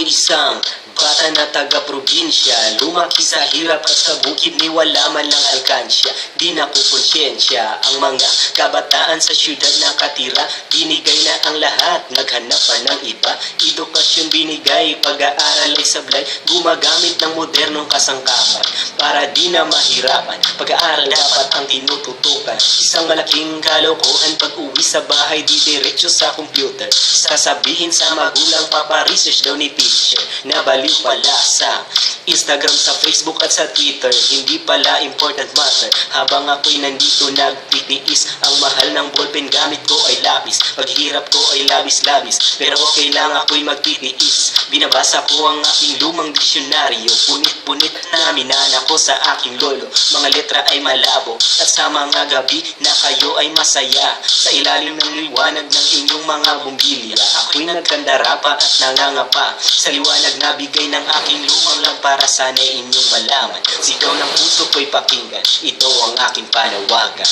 isang bata na taga-probinsya, lumaki sa hirap at sa bukid ni wala man lang alkansya. Di nakukonsyensya ang mga kabataan sa syudad na katira. Binigay na ang lahat, naghanap pa ng iba. Edukasyon binigay, pag-aaral ay sablay. Gumagamit ng modernong kasangkapan para di na mahirapan. Pag-aaral dapat ang tinututukan. Isang malaking kalokohan pag uwi sa bahay, di diretso sa computer. Sasabihin sa magulang, papa-research daw ni teacher. Nabaliw pala sa Instagram, sa Facebook at sa Twitter. Hindi pala important matter. Habang ako'y nandito nagtitiis, ang mahal ng ballpen gamit ko ay lapis. Paghirap ko ay labis-labis, pero okay lang ako'y magtitiis. Binabasa ko ang aking lumang diksyonaryo, punit-punit na minana ko sa aking lolo. Mga letra ay malabo, at sa mga gabi na kayo ay masaya. Sa ilalim ng liwanag ng inyong mga bumbilya, ako'y nagkandara pa at nangangapa sa liwanag na bigay ng aking lumang lampara. Sana'y inyong malaman, sigaw ng puso ko'y pakinggan. Ito ang aking panawagan.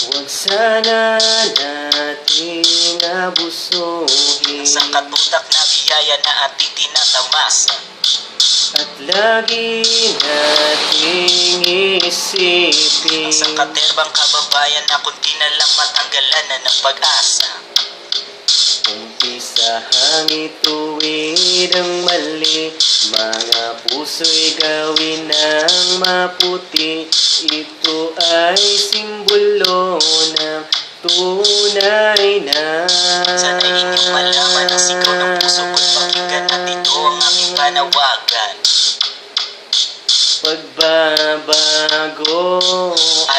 Huwag sana nating abusuhin ang katutak na biyaya na ating tinatamasa, at lagi nating isipin ang sangkaterbang kababayan na kunti na lang matanggalan na ng pag-asa. Umpisahang ituwid ang mali, mga puso'y gawin ng maputi. Ito ay simbolo ng tunay na. Sana'y inyong malaman ang sigaw ng puso ko'y pakinggan, at ito ang aming panawagan. Pagbabago.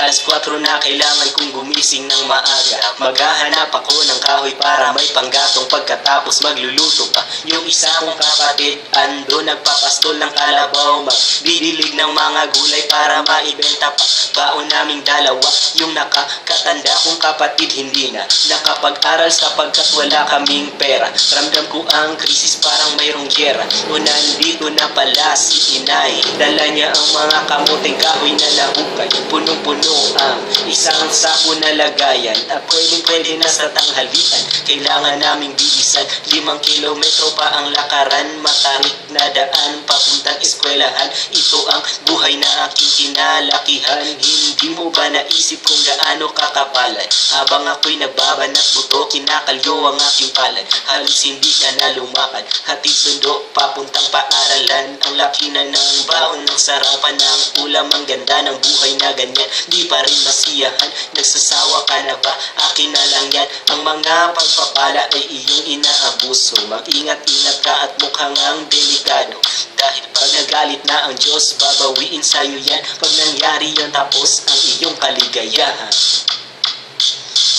Alas 4 na, kailangan kong gumising ng maaga. Maghahanap ako ng kahoy para may panggatong. Pagkatapos magluluto pa yung isa kong kapatid, ando nagpapastol ng kalabaw. Magdidilig ng mga gulay para maibenta pa. Baon naming dalawa, yung nakakatanda kong kapatid hindi na nakapag-aral sapagkat wala kaming pera. Ramdam ko ang krisis, parang mayroong gyera. O nandito na pala si inay, dala niya ang mga kamuting kahoy na nahukay. Punong-puno ang isang sako na lagayan, at pwede na sa tanghalian. Kailangan naming bilisan, 5 kilometro pa ang lakaran. Matarik na daan papuntang eskwelahan. Ito ang buhay na aking kinalakihan. Hindi mo ba naisip kung gaano kakapalan? Habang ako'y nagbabanat buto, kinakalyo ang aking palad. Halos hindi ka na lumakad, hatid sundo papuntang paaralan. Ang laki na ng baon ng sarapan ng ulam. Ang ganda ng buhay na ganyan, di pa rin masiyahan. Nagsasawa ka na ba? Akin na lang yan. Ang mga pagpapala ay iyong inaabuso. Mag-ingat-ingat ka at mukhang ang delikado, dahil pag nagalit na ang Diyos, babawiin sa'yo yan. Pag nangyari yan, tapos ang iyong kaligayahan.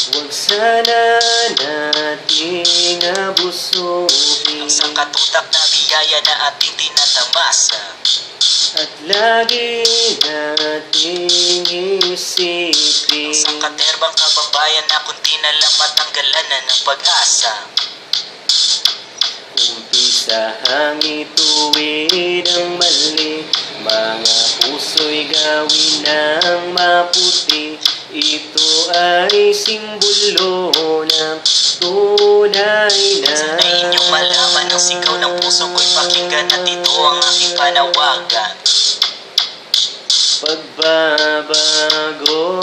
Huwag sana nating abusuhin ang sangkatutak na biyaya na ating tinatamasa, at lagi nating isipin ang sangkaterbang kababayan na kunti na lang matanggalan na ng pag-asa. Umpisahang ituwid ang mali, mga puso'y gawin ng maputi. Ito ay simbolo ng tunay na. Sana'y inyong malaman ang sigaw ng puso ko'y pakinggan, at ito ang aking panawagan. Pagbabago.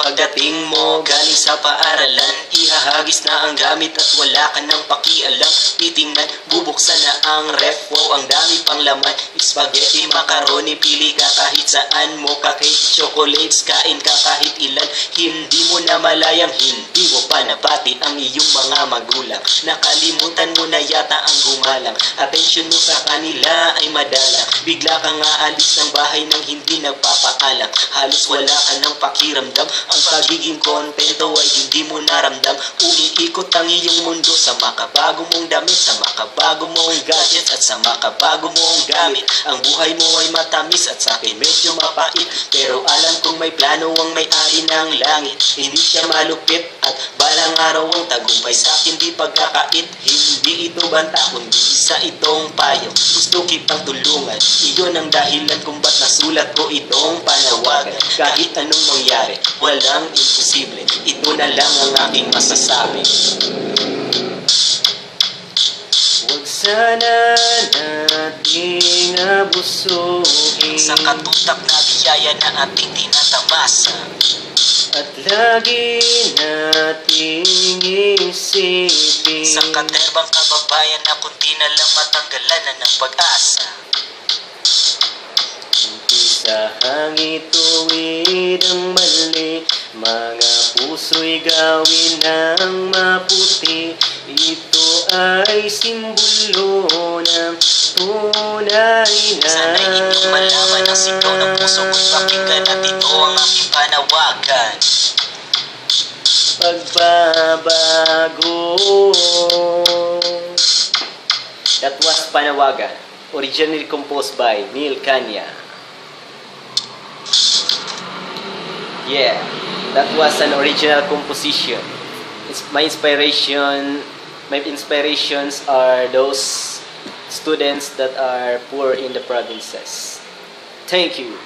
Pagdating mo galing sa paaralan, ihahagis na ang gamit at wala ka nang pakialam. Titingnan, bubuksan na ang ref, wow, ang dami pang laman. Spaghetti, macaroni, pili ka kahit saan mo ka. Cake, chocolates, kain ka kahit ilan. Hindi mo na malayang, hindi mo pa nabati ang iyong mga magulang. Nakalimutan mo na yata ang gumalang. Atensyon mo sa kanila ay madala. Bigla kang aalis ng bahay nang hindi nagpapaalam. Halos wala ka ng pakiramdam. Ang pagiging kontento ay hindi mo naramdam. Umiikot ang iyong mundo sa makabago mong damit, sa makabago mong gadgets, at sa makabago mong gamit. Ang buhay mo ay matamis at sa akin medyo mapait, pero alam kong may plano ang may-ari ng langit. Hindi siya malupit at balang araw ang tagumpay sa akin di pagkakait. Hindi ito banta kundi isa itong payo, gusto kitang tulungan. Iyon ang dahilan kung ba't nasulat ko itong panawagan. Kahit anong mangyari, walang imposible. Ito na lang ang aking masasabi. Huwag sana nating abusuhin sa katutak na biyaya na ating tinatamasa. at lagi nating isipin Sa katerbang kababayan na kunti na lang matanggalan na ng pag-asa. Umpisahang ituwid ang mali, mga puso'y gawin ng maputi. Ito ay simbolo ng tunay na Sana'y inyong malaman ang sigaw ng puso ko'y pakinggan at ito ang aking panawagan. Pagbabago. That was Panawagan, originally composed by Neil Kanya. Yeah, that was an original composition. My inspirations are those students that are poor in the provinces. Thank you.